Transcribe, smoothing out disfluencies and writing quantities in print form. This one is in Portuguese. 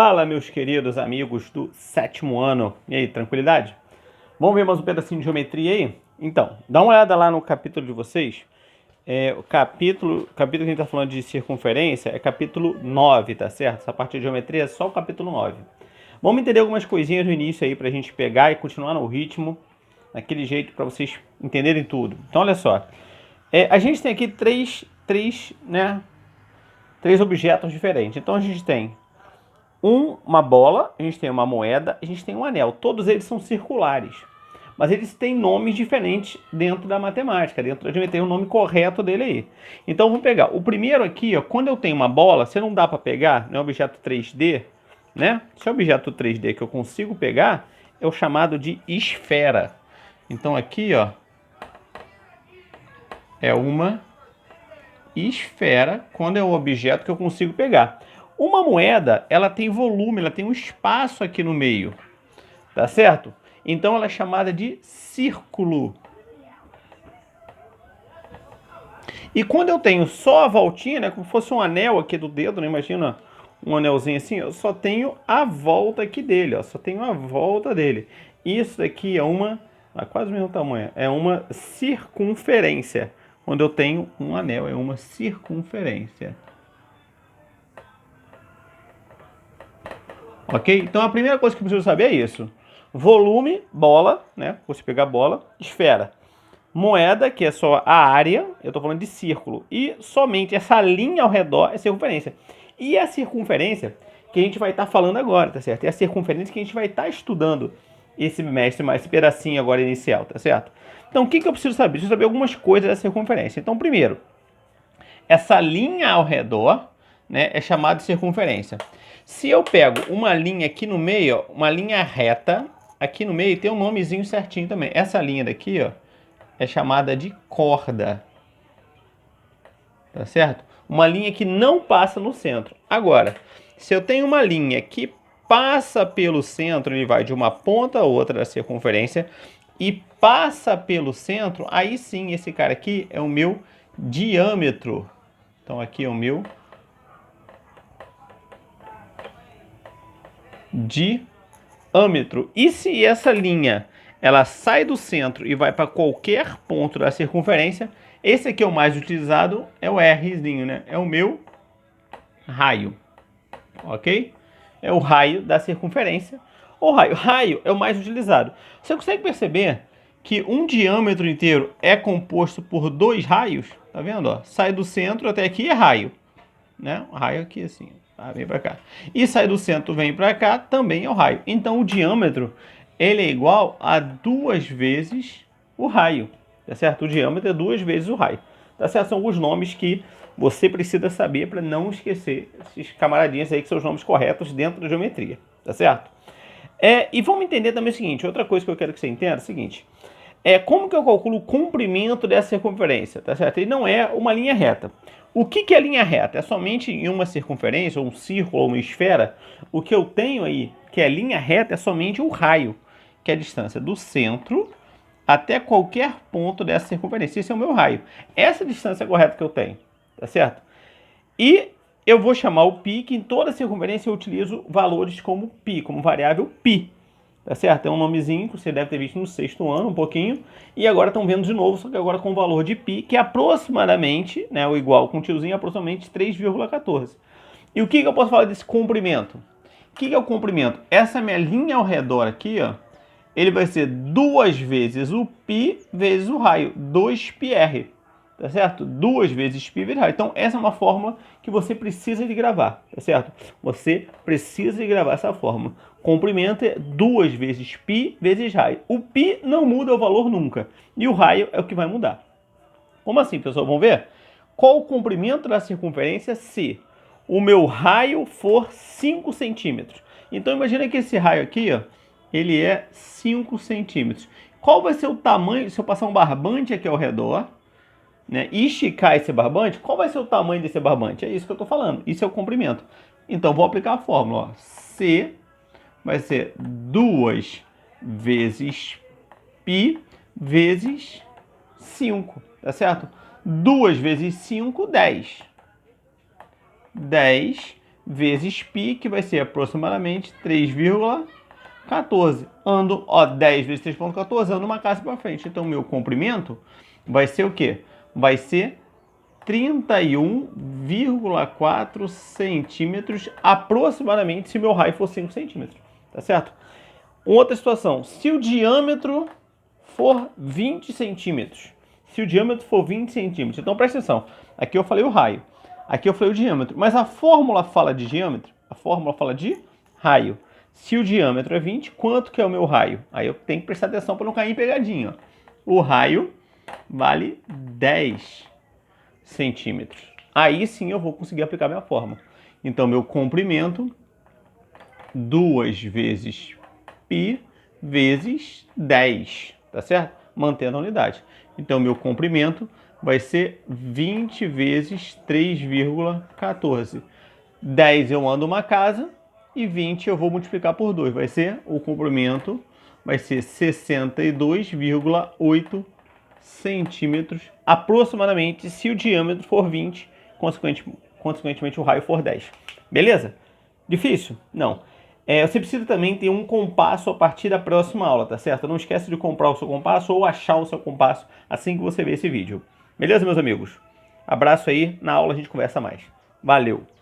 Fala, meus queridos amigos do sétimo ano. E aí, tranquilidade? Vamos ver mais um pedacinho de geometria aí? Então, dá uma olhada lá no capítulo de vocês. O capítulo que a gente está falando de circunferência é capítulo 9, tá certo? Essa parte de geometria é só o capítulo 9. Vamos entender algumas coisinhas no início aí pra gente pegar e continuar no ritmo, daquele jeito para vocês entenderem tudo. Então, olha só. A gente tem aqui três objetos diferentes. Então, a gente tem uma bola, a gente tem uma moeda, a gente tem um anel. Todos eles são circulares, mas eles têm nomes diferentes dentro da matemática, dentro da geometria, tem o nome correto dele aí. Então vamos pegar o primeiro aqui, ó, quando eu tenho uma bola, você não dá para pegar, não é um objeto 3D, né? Se é um objeto 3D que eu consigo pegar, é o chamado de esfera. Então aqui, ó, é uma esfera quando é um objeto que eu consigo pegar. Uma moeda, ela tem volume, ela tem um espaço aqui no meio, tá certo? Então ela é chamada de círculo. E quando eu tenho só a voltinha, né, como se fosse um anel aqui do dedo, né, imagina um anelzinho assim, eu só tenho a volta aqui dele, ó, só tenho a volta dele. Isso daqui é quase o mesmo tamanho, é uma circunferência. Quando eu tenho um anel, é uma circunferência. Ok? Então a primeira coisa que eu preciso saber é isso. Volume, bola, né? Você pegar bola, esfera. Moeda, que é só a área, eu estou falando de círculo. E somente essa linha ao redor é circunferência. E a circunferência que a gente vai estar falando agora, tá certo? É a circunferência que a gente vai estar estudando esse bimestre, esse pedacinho agora inicial, tá certo? Então o que eu preciso saber? Preciso saber algumas coisas da circunferência. Então primeiro, essa linha ao redor, né, é chamada de circunferência. Se eu pego uma linha aqui no meio, ó, uma linha reta, aqui no meio tem um nomezinho certinho também. Essa linha daqui, ó, é chamada de corda. Tá certo? Uma linha que não passa no centro. Agora, se eu tenho uma linha que passa pelo centro, ele vai de uma ponta a outra da circunferência e passa pelo centro, aí sim esse cara aqui é o meu diâmetro. Então aqui é o meu diâmetro. E se essa linha ela sai do centro e vai para qualquer ponto da circunferência, esse aqui é o mais utilizado, é o Rzinho, né? É o meu raio, ok? É o raio da circunferência. O raio é o mais utilizado. Você consegue perceber que um diâmetro inteiro é composto por dois raios? Tá vendo? Ó? Sai do centro até aqui é raio, né? O raio aqui assim, tá? Vem para cá. E sai do centro, vem para cá, também é o raio. Então o diâmetro ele é igual a 2 vezes o raio, tá certo? O diâmetro é 2 vezes o raio, tá certo? São alguns nomes que você precisa saber para não esquecer esses camaradinhos aí que são os nomes corretos dentro da geometria, tá certo? E vamos entender também o seguinte, outra coisa que eu quero que você entenda é o seguinte, como que eu calculo o comprimento dessa circunferência, tá certo? Ele não é uma linha reta. O que é linha reta? É somente em uma circunferência, ou um círculo, ou uma esfera. O que eu tenho aí, que é linha reta, é somente o raio, que é a distância do centro até qualquer ponto dessa circunferência. Esse é o meu raio. Essa distância é correta que eu tenho, tá certo? E eu vou chamar o π, que em toda circunferência eu utilizo valores como π, como variável π. Tá certo? É um nomezinho que você deve ter visto no sexto ano, um pouquinho. E agora estão vendo de novo, só que agora com o valor de π, que é aproximadamente, né, o igual com o tiozinho, aproximadamente 3,14. E o que eu posso falar desse comprimento? O que é o comprimento? Essa minha linha ao redor aqui, ó, ele vai ser 2 vezes o π vezes o raio, 2πr. Tá certo? 2 vezes π vezes raio. Então, essa é uma fórmula que você precisa de gravar, tá certo? Você precisa de gravar essa fórmula. Comprimento é 2 vezes π vezes raio. O π não muda o valor nunca. E o raio é o que vai mudar. Como assim, pessoal? Vamos ver? Qual o comprimento da circunferência se o meu raio for 5 centímetros? Então, imagina que esse raio aqui, ó, ele é 5 centímetros. Qual vai ser o tamanho, se eu passar um barbante aqui ao redor, né, e esticar esse barbante, qual vai ser o tamanho desse barbante? É isso que eu estou falando. Isso é o comprimento. Então, vou aplicar a fórmula. Ó. C vai ser 2 vezes π vezes 5. Tá certo? 2 vezes 5, 10. 10 vezes π, que vai ser aproximadamente 3,14. Ando, 10 vezes 3,14, ando uma casa para frente. Então, meu comprimento vai ser o quê? Vai ser 31,4 centímetros aproximadamente, se meu raio for 5 centímetros. Tá certo? Outra situação, se o diâmetro for 20 centímetros. Se o diâmetro for 20 centímetros. Então, presta atenção. Aqui eu falei o raio. Aqui eu falei o diâmetro. Mas a fórmula fala de diâmetro? A fórmula fala de raio. Se o diâmetro é 20, quanto que é o meu raio? Aí eu tenho que prestar atenção para não cair em pegadinha. O raio vale 10 centímetros. Aí sim eu vou conseguir aplicar minha fórmula. Então, meu comprimento, 2 vezes π vezes 10, tá certo? Mantendo a unidade. Então, meu comprimento vai ser 20 vezes 3,14. 10 eu ando uma casa e 20 eu vou multiplicar por 2. Vai ser, o comprimento vai ser 62,8 centímetros aproximadamente, se o diâmetro for 20, consequentemente o raio for 10. Beleza? Difícil? Não. Você precisa também ter um compasso a partir da próxima aula, tá certo? Não esquece de comprar o seu compasso ou achar o seu compasso assim que você ver esse vídeo. Beleza, meus amigos? Abraço aí, na aula a gente conversa mais. Valeu!